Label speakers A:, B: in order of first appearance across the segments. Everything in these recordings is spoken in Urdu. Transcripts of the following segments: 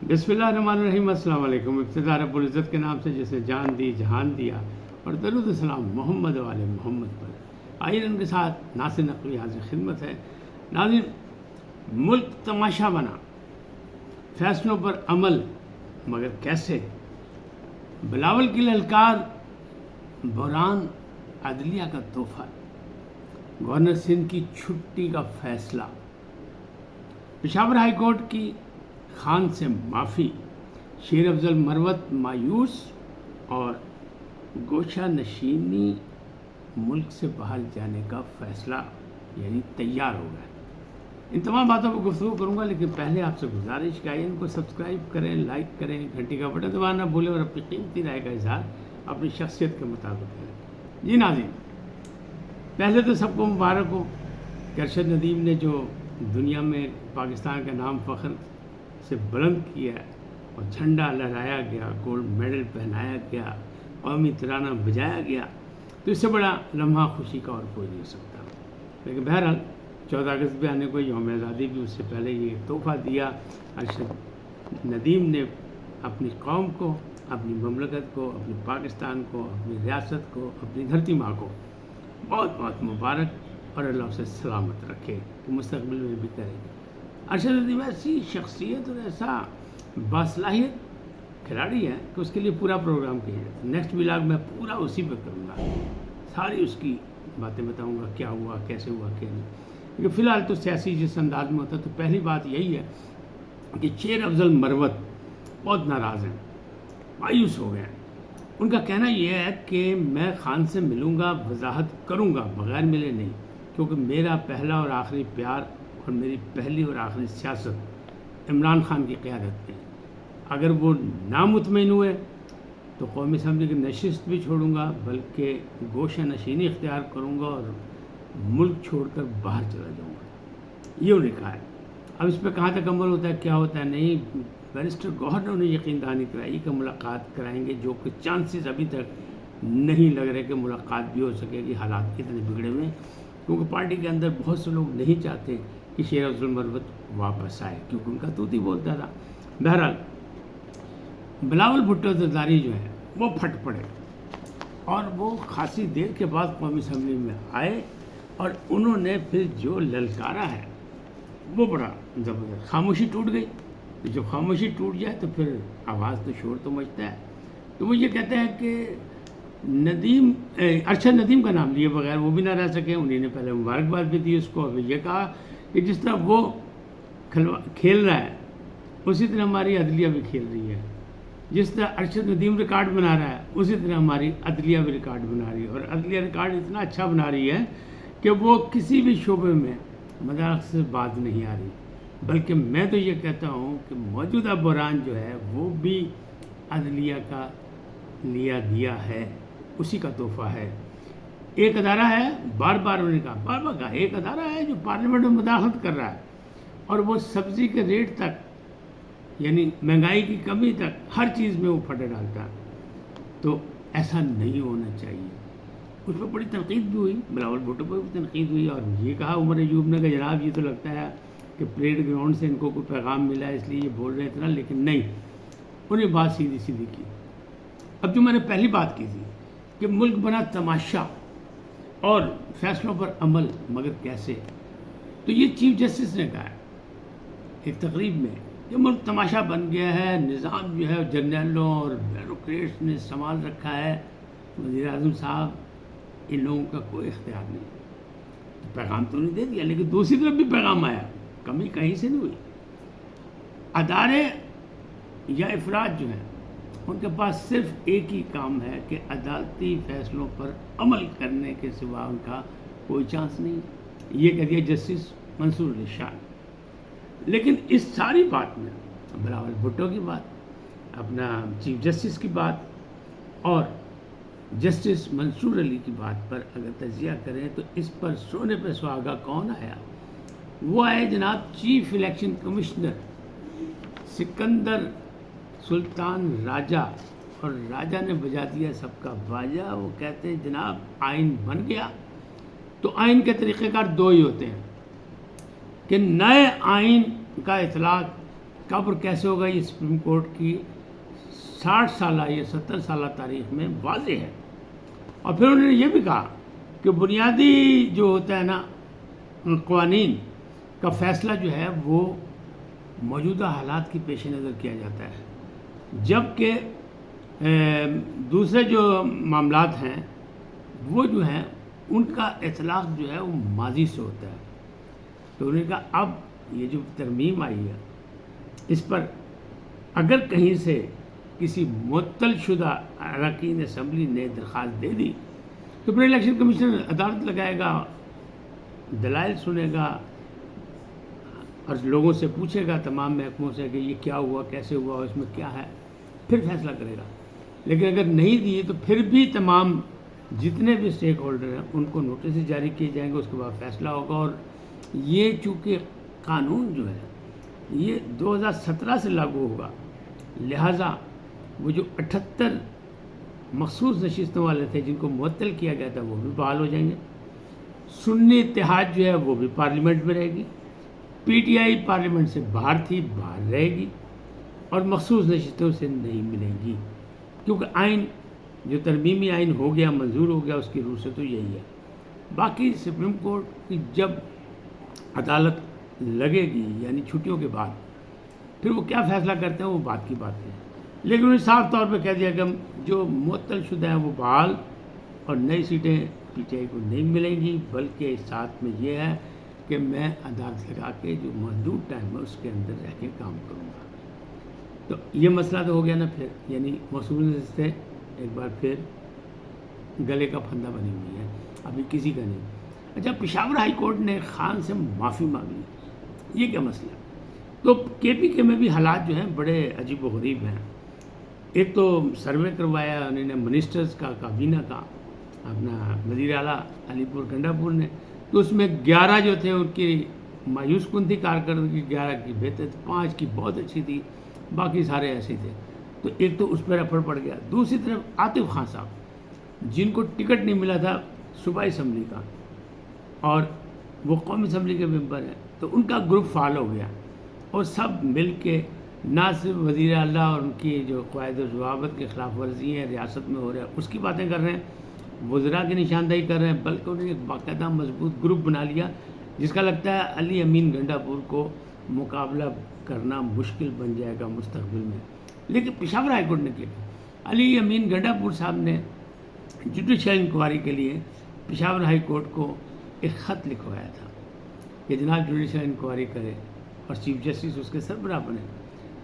A: بسم اللہ الرحمن الرحیم۔ السلام علیکم۔ ابتدا رب العزت کے نام سے جس نے جان دی جہان دیا، اور درود و سلام محمد والے محمد پر۔ آئیے ان کے ساتھ ناصر نقوی حاضر خدمت ہے۔ ناظرین، ملک تماشا بنا، فیصلوں پر عمل مگر کیسے؟ بلاول کی للکار، بحران عدلیہ کا تحفہ، گورنر سندھ کی چھٹی کا فیصلہ، پشاور ہائی کورٹ کی خان سے معافی، شیر افضل مروت مایوس اور گوشہ نشینی ملک سے باہر جانے کا فیصلہ یعنی تیار ہو گیا۔ ان تمام باتوں پر گفتگو کروں گا، لیکن پہلے آپ سے گزارش کہ ان کو سبسکرائب کریں، لائک کریں، گھنٹی کا بٹن دبانا نہ بھولیں، اور اپنی قیمتی رائے کا اظہار اپنی شخصیت کے مطابق کریں۔ جی ناظرین، پہلے تو سب کو مبارک ہو کہ ارشد ندیم نے جو دنیا میں پاکستان کا نام فخر سے بلند کیا ہے اور جھنڈا لہرایا گیا، گولڈ میڈل پہنایا گیا، قومی ترانہ بجایا گیا، تو اس سے بڑا لمحہ خوشی کا اور کوئی نہیں ہو سکتا۔ لیکن بہرحال 14 اگست بھی آنے کو، یوم آزادی بھی اس سے پہلے یہ تحفہ دیا ارشد ندیم نے اپنی قوم کو، اپنی مملکت کو، اپنی پاکستان کو، اپنی ریاست کو، اپنی دھرتی ماں کو بہت بہت مبارک، اور اللہ اسے سلامت رکھے کہ مستقبل میں بھی کرے گا۔ ارشد ندیم ایسی شخصیت اور ایسا باصلاحیت کھلاڑی ہے کہ اس کے لیے پورا پروگرام کیا جاتا ہے۔ نیکسٹ ولاگ میں پورا اسی پہ کروں گا، ساری اس کی باتیں بتاؤں گا، کیا ہوا، کیسے ہوا، کیا نہیں۔ کیونکہ فی الحال تو سیاسی جس انداز میں ہوتا ہے، تو پہلی بات یہی ہے کہ شیر افضل مروت بہت ناراض ہیں، مایوس ہو گئے ہیں۔ ان کا کہنا یہ ہے کہ میں خان سے ملوں گا، وضاحت کروں گا، بغیر ملے نہیں، کیونکہ میرا پہلا اور آخری پیار اور میری پہلی اور آخری سیاست عمران خان کی قیادت میں۔ اگر وہ نامطمئن ہوئے تو قومی اسمبلی کی نشست بھی چھوڑوں گا، بلکہ گوشہ نشینی اختیار کروں گا اور ملک چھوڑ کر باہر چلا جاؤں گا، یہ انہوں نے کہا ہے۔ اب اس پہ کہاں تک عمل ہوتا ہے، کیا ہوتا ہے نہیں، بیرسٹر گوہر نے انہیں یقین دہانی کرائی کہ ملاقات کرائیں گے، جو کہ چانسز ابھی تک نہیں لگ رہے کہ ملاقات بھی ہو سکے گی، حالات اتنے بگڑے ہوئے ہیں، کیونکہ پارٹی کے اندر بہت سے لوگ نہیں چاہتے کہ شیر افضل مروت واپس آئے، کیونکہ ان کا طوطی بولتا تھا۔ بہرحال بلاول بھٹو زرداری جو ہے وہ پھٹ پڑے، اور وہ خاصی دیر کے بعد قومی اسمبلی میں آئے، اور انہوں نے پھر جو للکارا ہے وہ بڑا زبردست۔ خاموشی ٹوٹ گئی، جب خاموشی ٹوٹ جائے تو پھر آواز تو شور تو مچتا ہے۔ تو وہ یہ کہتے ہیں کہ ندیم، ارشد ندیم کا نام لیے بغیر وہ بھی نہ رہ سکے۔ انہیں نے پہلے مبارکباد بھی دی اس کو، اور یہ کہا کہ جس طرح وہ کھیل رہا ہے اسی طرح ہماری عدلیہ بھی کھیل رہی ہے، جس طرح ارشد ندیم ریکارڈ بنا رہا ہے اسی طرح ہماری عدلیہ بھی ریکارڈ بنا رہی ہے، اور عدلیہ ریکارڈ اتنا اچھا بنا رہی ہے کہ وہ کسی بھی شعبے میں مذاق سے باز نہیں آ رہی، بلکہ میں تو یہ کہتا ہوں کہ موجودہ بحران جو ہے وہ بھی عدلیہ کا لیا دیا ہے، اسی کا تحفہ ہے۔ ایک ادارہ ہے، بار بار انہوں نے کہا، بار بار کہا، ایک ادارہ ہے جو پارلیمنٹ میں مداخلت کر رہا ہے، اور وہ سبزی کے ریٹ تک، یعنی مہنگائی کی کمی تک، ہر چیز میں وہ پھٹے ڈالتا ہے۔ تو ایسا نہیں ہونا چاہیے۔ اس پہ بڑی تنقید بھی ہوئی، بلاول بھٹو پہ بھی تنقید ہوئی، اور یہ کہا عمر ایوب نے کہ جناب یہ تو لگتا ہے کہ پریڈ گراؤنڈ سے ان کو کوئی پیغام ملا ہے اس لیے یہ بول رہے ہیں اتنا، لیکن نہیں، انہیں بات سیدھی سیدھی کی۔ اب جو میں نے پہلی بات کی تھی کہ ملک بنا تماشا اور فیصلوں پر عمل مگر کیسے، تو یہ چیف جسٹس نے کہا ہے ایک تقریب میں کہ ملک تماشا بن گیا ہے، نظام جو ہے جرنیلوں اور بیوروکریٹس نے سنبھال رکھا ہے، وزیر اعظم صاحب ان لوگوں کا کوئی اختیار نہیں۔ پیغام تو نہیں دے دیا، لیکن دوسری طرف بھی پیغام آیا، کمی کہیں سے نہیں ہوئی۔ ادارے یا افراد جو ہیں ان کے پاس صرف ایک ہی کام ہے کہ عدالتی فیصلوں پر عمل کرنے کے سوا ان کا کوئی چانس نہیں، یہ کہہ دیا جسٹس منصور علی شاہ۔ لیکن اس ساری بات میں بلاول بھٹو کی بات، اپنا چیف جسٹس کی بات اور جسٹس منصور علی کی بات پر اگر تجزیہ کریں تو اس پر سونے پہ سہاگا کون آیا؟ وہ آئے جناب چیف الیکشن کمشنر سکندر سلطان راجہ، اور راجہ نے بجا دیا سب کا باجا۔ وہ کہتے ہیں جناب آئین بن گیا، تو آئین کے طریقہ کار دو ہی ہوتے ہیں کہ نئے آئین کا اطلاق کب اور کیسے ہوگا یہ سپریم کورٹ کی 60 سالہ یا 70 سالہ تاریخ میں واضح ہے۔ اور پھر انہوں نے یہ بھی کہا کہ بنیادی جو ہوتا ہے نا قوانین کا فیصلہ جو ہے وہ موجودہ حالات کی پیش نظر کیا جاتا ہے، جبکہ دوسرے جو معاملات ہیں وہ جو ہیں ان کا اطلاق جو ہے وہ ماضی سے ہوتا ہے۔ تو انہوں نے کہا اب یہ جو ترمیم آئی ہے اس پر اگر کہیں سے کسی معطل شدہ اراکین اسمبلی نے درخواست دے دی تو پھر الیکشن کمیشن عدالت لگائے گا، دلائل سنے گا اور لوگوں سے پوچھے گا، تمام محکموں سے کہ یہ کیا ہوا، کیسے ہوا، اس میں کیا ہے، پھر فیصلہ کرے گا۔ لیکن اگر نہیں دیے تو پھر بھی تمام جتنے بھی اسٹیک ہولڈر ہیں ان کو نوٹس جاری کیے جائیں گے، اس کے بعد فیصلہ ہوگا۔ اور یہ چونکہ قانون جو ہے یہ 2017 سے لاگو ہوگا، لہٰذا وہ جو 78 مخصوص نشستوں والے تھے جن کو معطل کیا گیا تھا وہ بھی بحال ہو جائیں گے۔ سنی اتحاد جو ہے وہ بھی پارلیمنٹ میں رہے گی، پی ٹی آئی پارلیمنٹ سے باہر تھی، باہر رہے گی اور مخصوص نشستوں سے نہیں ملیں گی، کیونکہ آئین جو ترمیمی آئین ہو گیا، منظور ہو گیا، اس کی روح سے تو یہی ہے۔ باقی سپریم کورٹ کی جب عدالت لگے گی یعنی چھٹیوں کے بعد پھر وہ کیا فیصلہ کرتے ہیں وہ بات کی بات ہے، لیکن انہوں نے صاف طور پہ کہہ دیا کہ جو معطل شدہ ہیں وہ بحال اور نئی سیٹیں پی ٹی آئی کو نہیں ملیں گی، بلکہ ساتھ میں یہ ہے کہ میں عدالت لگا کے جو محدود ٹائم ہے اس کے اندر رہ کے کام کروں گا۔ تو یہ مسئلہ تو ہو گیا نا، پھر یعنی موصول سے ایک بار پھر گلے کا پھندا بنی ہوئی ہے، ابھی کسی کا نہیں۔ اچھا، پشاور ہائی کورٹ نے خان سے معافی مانگی، یہ کیا مسئلہ؟ تو کے پی کے میں بھی حالات جو ہیں بڑے عجیب و غریب ہیں۔ ایک تو سروے کروایا انہوں نے منسٹرز کا، کابینہ کا، اپنا وزیر اعلیٰ علی پور گنڈا پور نے، تو اس میں 11 جو تھے ان کی مایوس کن تھی کارکردگی، 11 کی بہتر تھی، 5 کی بہت اچھی تھی، باقی سارے ایسے تھے۔ تو ایک تو اس پر رفڑ پڑ گیا۔ دوسری طرف عاطف خان صاحب جن کو ٹکٹ نہیں ملا تھا صوبائی اسمبلی کا اور وہ قومی اسمبلی کے ممبر ہیں، تو ان کا گروپ فعال ہو گیا اور سب مل کے نہ صرف وزیر اعلیٰ اور ان کی جو قواعد و ضوابط کی خلاف ورزی ہیں ریاست میں ہو رہا ہے اس کی باتیں کر رہے ہیں، وزراء کی نشاندہی کر رہے ہیں، بلکہ انہوں نے ایک باقاعدہ مضبوط گروپ بنا لیا جس کا لگتا ہے علی امین گنڈا پور کو مقابلہ کرنا مشکل بن جائے گا مستقبل میں۔ لیکن پشاور ہائی کورٹ نے کیا، علی امین گنڈا پور صاحب نے جوڈیشل انکوائری کے لیے پشاور ہائی کورٹ کو ایک خط لکھوایا تھا کہ جناب جوڈیشل انکوائری کرے اور چیف جسٹس اس کے سربراہ بنے۔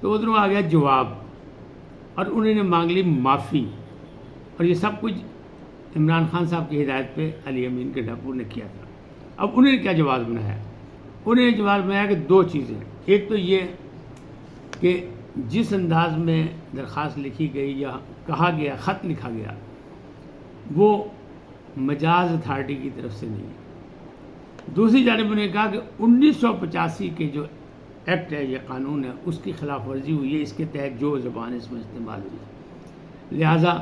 A: تو ادھروں آ گیا جواب اور انہوں نے مانگ لی معافی، اور یہ سب کچھ عمران خان صاحب کی ہدایت پہ علی امین گنڈا پور نے کیا تھا۔ اب انہوں نے کیا جواب بنایا؟ انہوں نے جواب بنایا کہ 2 چیزیں، ایک تو یہ کہ جس انداز میں درخواست لکھی گئی یا کہا گیا، خط لکھا گیا، وہ مجاز اتھارٹی کی طرف سے نہیں ہے۔ دوسری جانب انہوں نے کہا کہ 1985 کے جو ایکٹ ہے یا قانون ہے اس کی خلاف ورزی ہوئی ہے، اس کے تحت جو زبان اس میں استعمال ہوئی ہے، لہٰذا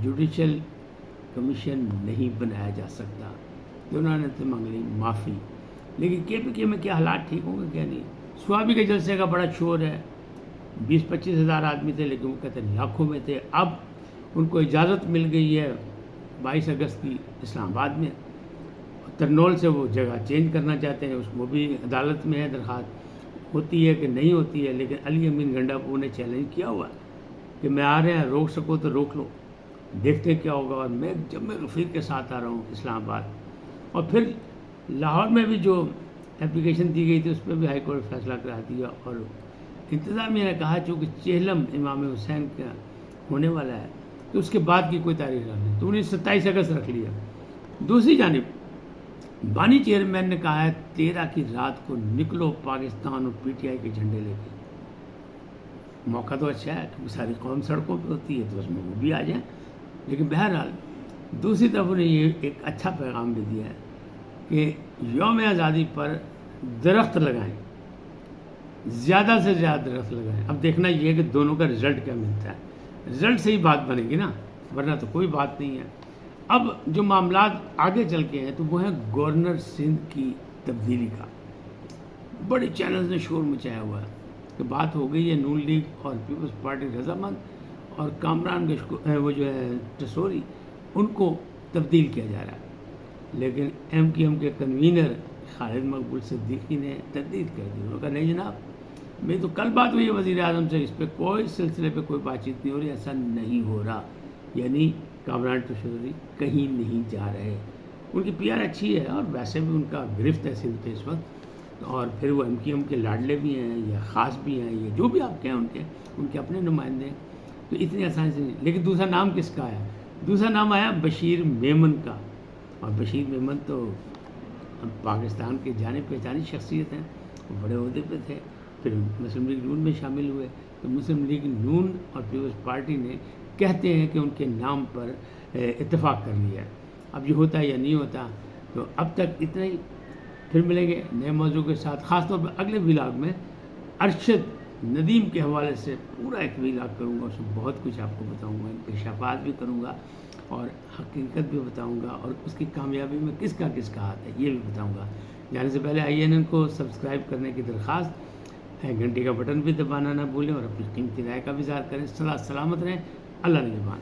A: جوڈیشل کمیشن نہیں بنایا جا سکتا۔ تو انہوں نے تو مانگ لی معافی۔ لیکن کے پی کے میں کیا حالات ٹھیک ہوں گے کیا نہیں؟ سوابی کے جلسے کا بڑا شور ہے، 20-25 ہزار آدمی تھے لیکن وہ کہتے ہیں لاکھوں میں تھے۔ اب ان کو اجازت مل گئی ہے 22 اگست کی اسلام آباد میں، ترنول سے وہ جگہ چینج کرنا چاہتے ہیں، وہ بھی عدالت میں ہے، درخواست ہوتی ہے کہ نہیں ہوتی ہے، لیکن علی امین گنڈا پور نے چیلنج کیا ہوا ہے کہ میں آ رہے ہیں، روک سکو تو روک لو، دیکھتے کیا ہوگا۔ اور میں جب میں غفیر کے ساتھ آ رہا ہوں اسلام آباد، اور پھر لاہور میں بھی جو اپلیکیشن دی گئی تھی اس پہ بھی ہائی کورٹ فیصلہ کرا دیا، اور انتظامیہ نے کہا چونکہ چہلم امام حسین کا ہونے والا ہے تو اس کے بعد کی کوئی تاریخ نہیں، تو انہیں 27 اگست رکھ لیا۔ دوسری جانب بانی چیئرمین نے کہا ہے 13 کی رات کو نکلو پاکستان اور پی ٹی آئی کے جھنڈے لے کے۔ موقع تو اچھا ہے کیونکہ ساری قوم سڑکوں پہ ہوتی ہے تو اس میں وہ بھی آ جائیں، لیکن بہرحال دوسری طرف انہیں یہ ایک اچھا پیغام بھی دیا ہے کہ یوم آزادی پر درخت لگائیں، زیادہ سے زیادہ درخت لگائیں۔ اب دیکھنا یہ ہے کہ دونوں کا رزلٹ کیا ملتا ہے، رزلٹ سے ہی بات بنے گی نا، ورنہ تو کوئی بات نہیں ہے۔ اب جو معاملات آگے چل کے ہیں تو وہ ہیں گورنر سندھ کی تبدیلی کا۔ بڑے چینلز نے شور مچایا ہوا ہے کہ بات ہو گئی ہے نون لیگ اور پیپلز پارٹی رضامند اور کامران وہ جو ہے ٹسوری ان کو تبدیل کیا جا رہا ہے، لیکن ایم کیو ایم کے کنوینر خالد مقبول صدیقی نے تردید کر دی. انہوں نے کہا نہیں جناب، میری تو کل بات ہوئی ہے وزیر اعظم سے، اس پہ کوئی سلسلے پہ کوئی بات چیت نہیں ہو رہی، ایسا نہیں ہو رہا. یعنی کامران ٹسوری کہیں نہیں جا رہے. ان کی پی آر اچھی ہے اور ویسے بھی ان کا گرفت ہے سندھ پہ اس وقت، اور پھر وہ ایم کیو ایم کے لاڈلے بھی ہیں یا خاص بھی ہیں، یہ جو بھی آپ کہیں ان کے اپنے نمائندے ہیں، تو اتنی آسانی سے نہیں. لیکن دوسرا نام کس کا آیا؟ دوسرا نام آیا بشیر میمن کا. اور بشیر میمن تو پاکستان کے جانے پہچانی شخصیت ہیں، وہ بڑے عہدے پہ تھے، پھر مسلم لیگ نون میں شامل ہوئے. تو مسلم لیگ نون اور پیپلز پارٹی نے کہتے ہیں کہ ان کے نام پر اتفاق کر لیا ہے. اب یہ ہوتا ہے یا نہیں ہوتا. تو اب تک اتنا ہی، پھر ملیں گے نئے موضوع کے ساتھ. خاص طور پر اگلے ولاگ میں ارشد ندیم کے حوالے سے پورا ایک ولاگ کروں گا، اس میں بہت کچھ آپ کو بتاؤں گا، انکشافات بھی کروں گا اور حقیقت بھی بتاؤں گا، اور اس کی کامیابی میں کس کا ہاتھ ہے یہ بھی بتاؤں گا. جانے سے پہلے INN کو سبسکرائب کرنے کی درخواست، گھنٹی کا بٹن بھی دبانا نہ بھولیں اور اپنی قیمتی رائے کا بھی اظہار کریں. سلامت رہیں. اللہ نگہبان.